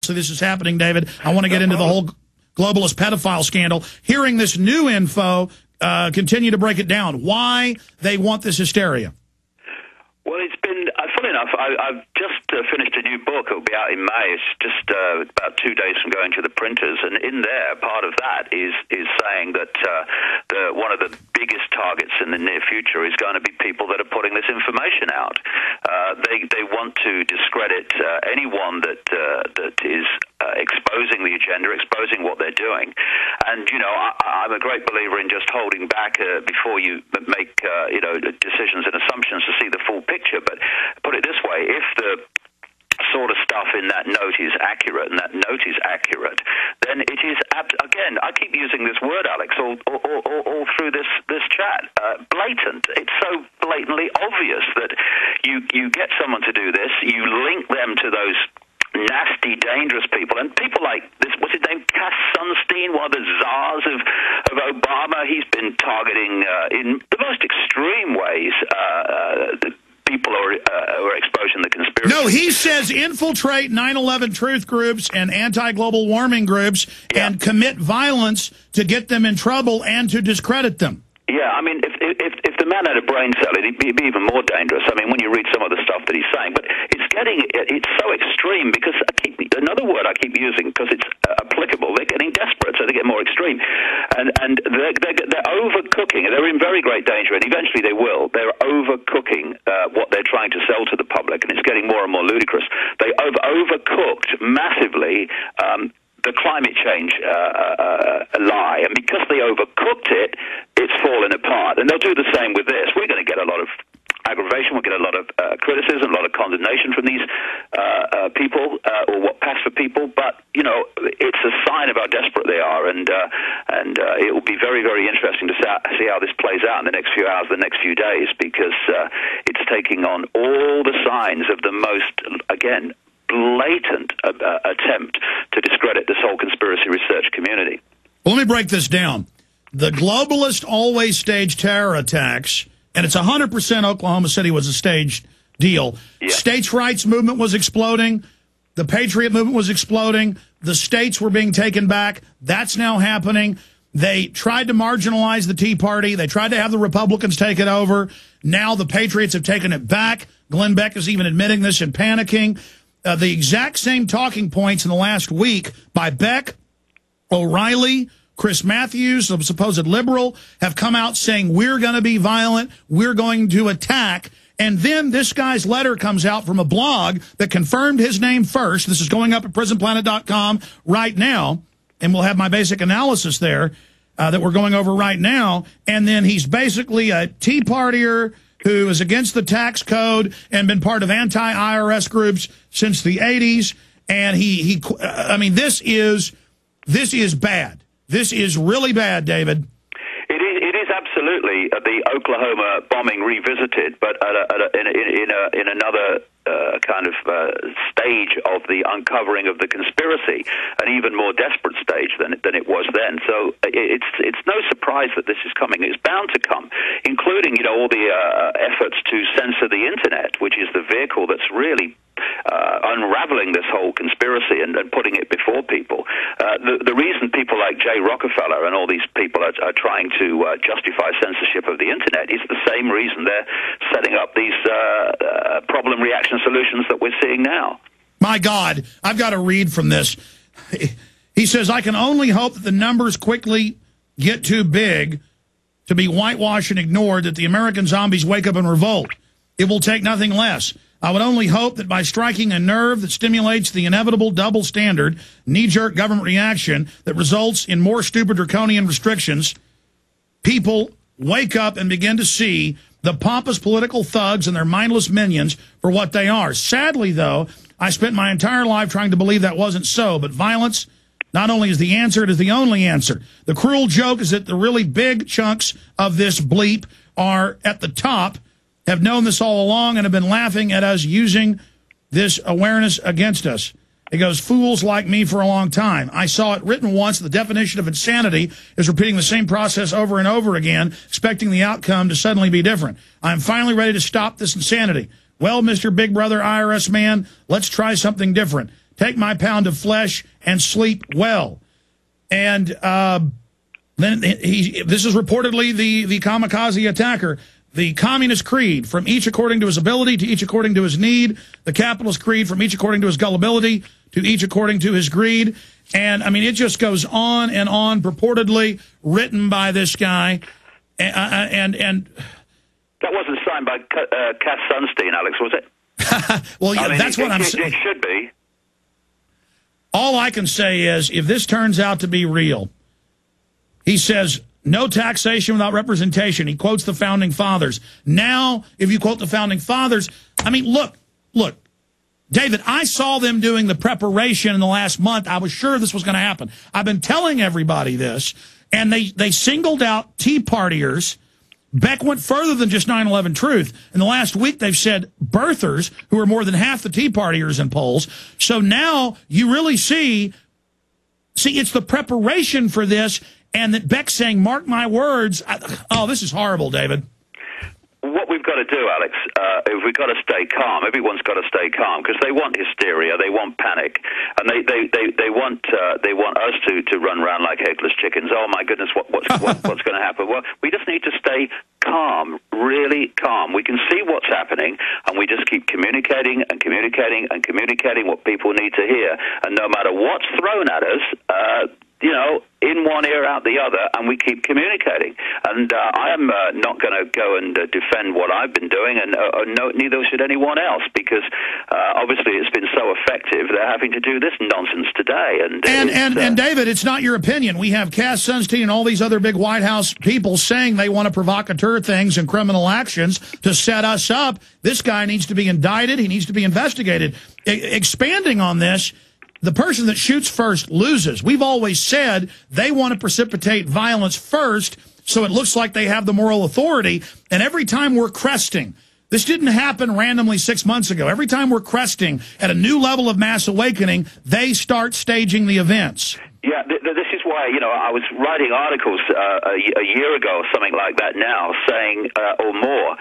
So this is happening, David. I want to get into the whole globalist pedophile scandal. Hearing this new info, continue to break it down. Why they want this hysteria? Well, it's been, funny enough, I've just finished a new book. It'll be out in May. It's just about 2 days from going to the printers. And in there, part of that is saying that one of the biggest targets in the near future is going to be people that are putting this information out. They want to discredit anyone that is exposing the agenda, exposing what they're doing. And, you know, I'm a great believer in just holding back before you make, decisions and assumptions to see the full picture. But put it this way, if the sort of stuff in that note is accurate, and that note is accurate, then it is, again, I keep using this word, Alex, all through this chat, blatant. It's so blatantly obvious that you get someone to do this, you link them to those nasty, dangerous people, and people like this, what's his name, Cass Sunstein, one of the czars of Obama. He's been targeting in the most extreme ways people who are exposing the conspiracy. No, he says infiltrate 9/11 truth groups and anti-global warming groups and commit violence to get them in trouble and to discredit them. Yeah, I mean, if the man had a brain cell, it'd be even more dangerous. I mean, when you read some of the stuff that he's saying, but it's so extreme because another word I keep using because it's applicable. They're getting desperate, so they get more extreme, and they're overcooking. They're in very great danger, and eventually they will. They're overcooking what they're trying to sell to the public, and it's getting more and more ludicrous. They overcooked massively. The climate change lie, and because they overcooked it, it's fallen apart. And they'll do the same with this. We're going to get a lot of aggravation, we'll get a lot of criticism, a lot of condemnation from these people, or what pass for people, but, you know, it's a sign of how desperate they are, and it will be very, very interesting to see how this plays out in the next few hours, the next few days, because it's taking on all the signs of the most, again, blatant attempt to discredit this whole conspiracy research community. Well, let me break this down. The globalists always stage terror attacks, and it's 100% Oklahoma City was a staged deal. Yeah. States' rights movement was exploding. The Patriot movement was exploding. The states were being taken back. That's now happening. They tried to marginalize the Tea Party. They tried to have the Republicans take it over. Now the Patriots have taken it back. Glenn Beck is even admitting this and panicking. The exact same talking points in the last week by Beck, O'Reilly, Chris Matthews, a supposed liberal, have come out saying we're going to be violent, we're going to attack. And then this guy's letter comes out from a blog that confirmed his name first. This is going up at prisonplanet.com right now, and we'll have my basic analysis there that we're going over right now. And then he's basically a Tea Partier who is against the tax code and been part of anti-IRS groups since the 80s. And I mean, this is bad. This is really bad, David. It is absolutely the Oklahoma bombing revisited, but in another kind of stage of the uncovering of the conspiracy, an even more desperate stage than it was then. So it's no surprise that this is coming. It's bound to come, including, you know, all the efforts to censor the internet, which is the vehicle that's really unraveling this whole conspiracy and putting it before people. The reason people like Jay Rockefeller and all these people are trying to justify censorship of the internet is the same reason they're setting up these problem reaction solutions that we're seeing now. My God, I've got to read from this. He says, I can only hope that the numbers quickly get too big to be whitewashed and ignored, that the American zombies wake up and revolt. It will take nothing less. I would only hope that by striking a nerve that stimulates the inevitable double standard, knee-jerk government reaction that results in more stupid draconian restrictions, people wake up and begin to see the pompous political thugs and their mindless minions for what they are. Sadly, though, I spent my entire life trying to believe that wasn't so, but violence not only is the answer, it is the only answer. The cruel joke is that the really big chunks of this bleep are at the top, have known this all along and have been laughing at us using this awareness against us. It goes, fools like me for a long time. I saw it written once. The definition of insanity is repeating the same process over and over again, expecting the outcome to suddenly be different. I'm finally ready to stop this insanity. Well, Mr. Big Brother IRS man, let's try something different. take my pound of flesh, and sleep well. And then this is reportedly the kamikaze attacker. The Communist Creed, from each according to his ability, to each according to his need. The Capitalist Creed, from each according to his gullibility, to each according to his greed. And, I mean, it just goes on and on, purportedly written by this guy. And that wasn't signed by Cass Sunstein, Alex, was it? Well, yeah, that's what I'm saying. It should be. All I can say is, if this turns out to be real, he says, no taxation without representation. He quotes the Founding Fathers. Now, if you quote the Founding Fathers, I mean, look, David, I saw them doing the preparation in the last month. I was sure this was going to happen. I've been telling everybody this, and they singled out Tea Partiers. Beck went further than just 9/11 Truth. In the last week, they've said birthers, who are more than half the Tea Partiers in polls. So now you really see, it's the preparation for this. And that Beck's saying, mark my words. Oh, this is horrible, David. What we've got to do, Alex, is we've got to stay calm. Everyone's got to stay calm because they want hysteria, they want panic, and they want us to run around like headless chickens. Oh my goodness, what's going to happen? Well, we just need to stay calm, really calm. We can see what's happening, and we just keep communicating and communicating and communicating what people need to hear. And no matter what's thrown at us, in one ear, out the other, and we keep communicating. And I am not going to go and defend what I've been doing, and neither should anyone else, because obviously it's been so effective. They're having to do this nonsense today. And David, it's not your opinion. We have Cass Sunstein and all these other big White House people saying they want to provocateur things and criminal actions to set us up. This guy needs to be indicted. He needs to be investigated. Expanding on this, the person that shoots first loses. We've always said they want to precipitate violence first, so it looks like they have the moral authority. And every time we're cresting, this didn't happen randomly 6 months ago. Every time we're cresting at a new level of mass awakening, they start staging the events. Yeah, this is why, I was writing articles a year ago or something like that now, saying, or more,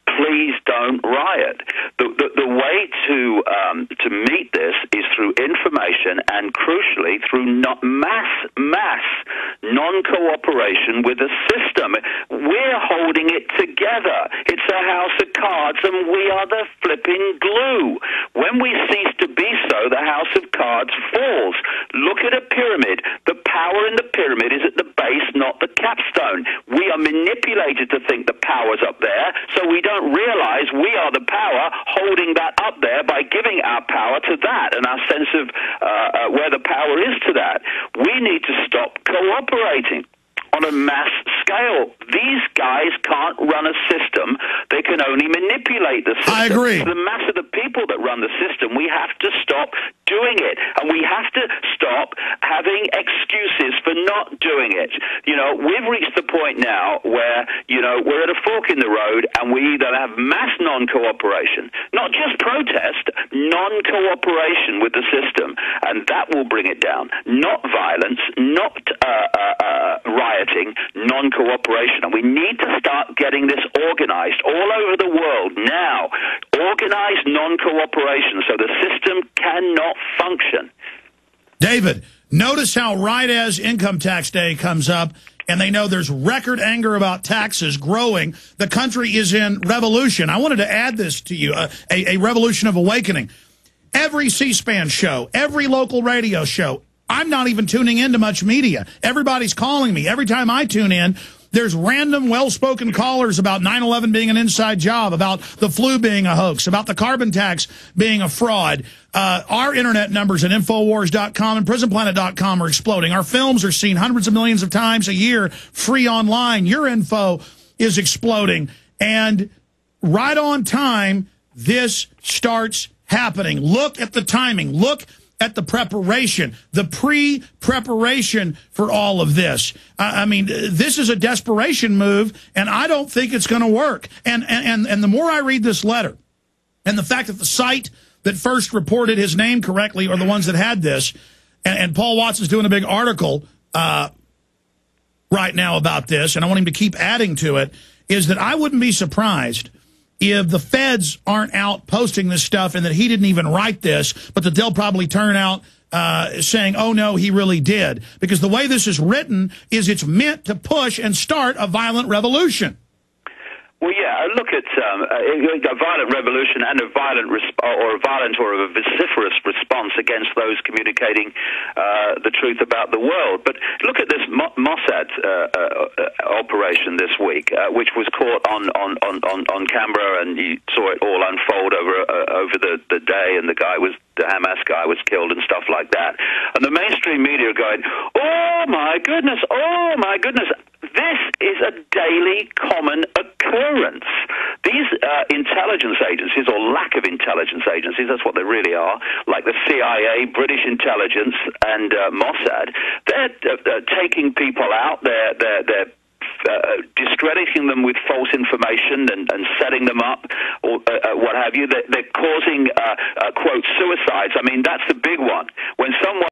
please don't riot. The way to meet this is through information and, crucially, through mass non-cooperation with the system. We're holding it together. It's a house of cards, and we are the flipping glue. When we cease to be so, the house of cards falls. Look at a pyramid. The power in the pyramid is at the base, not the capstone. We are manipulated to think the power's up there, so we don't realize we are the power holding that up there by giving our power to that and our sense of where the power is to that. We need to stop cooperating on a mass scale. These guys can't run a system. They can only manipulate the system. I agree. The mass of the people that run the system, we have to stop doing it. And we have to stop having excuses for not doing it. We've reached the point now where, we're at a fork in the road, and we either have mass non-cooperation, not just protest, non-cooperation with the system, and that will bring it down. Not violence, not rioting, non-cooperation. And we need to start getting this organized all over the world now. Organized non-cooperation so the system cannot function. David, notice how right as income tax day comes up, and they know there's record anger about taxes growing, the country is in revolution. I wanted to add this to you, a revolution of awakening. Every C-SPAN show, every local radio show, I'm not even tuning into much media. Everybody's calling me. Every time I tune in, there's random well-spoken callers about 9/11 being an inside job, about the flu being a hoax, about the carbon tax being a fraud. Our internet numbers at Infowars.com and PrisonPlanet.com are exploding. Our films are seen hundreds of millions of times a year, free online. Your info is exploding. And right on time, this starts happening. Look at the timing. Look at the preparation, the pre-preparation for all of this. I mean, this is a desperation move, and I don't think it's going to work. And the more I read this letter, and the fact that the site that first reported his name correctly are the ones that had this, and Paul Watson's doing a big article right now about this, and I want him to keep adding to it, is that I wouldn't be surprised if the feds aren't out posting this stuff and that he didn't even write this, but that they'll probably turn out saying, oh, no, he really did. Because the way this is written is it's meant to push and start a violent revolution. Well, yeah, look at a violent revolution and a violent or a vociferous response against those communicating the truth about the world. But look at this Mossad operation this week, which was caught on camera, and you saw it all unfold over the day, and the Hamas guy was killed and stuff like that. And the mainstream media are going, oh my goodness, this is a daily common occurrence. These intelligence agencies, or lack of intelligence agencies, that's what they really are, like the CIA, British intelligence, and Mossad, they're taking people out, they're discrediting them with false information and setting them up, or what have you. They're causing, quote, suicides. I mean, that's the big one. When someone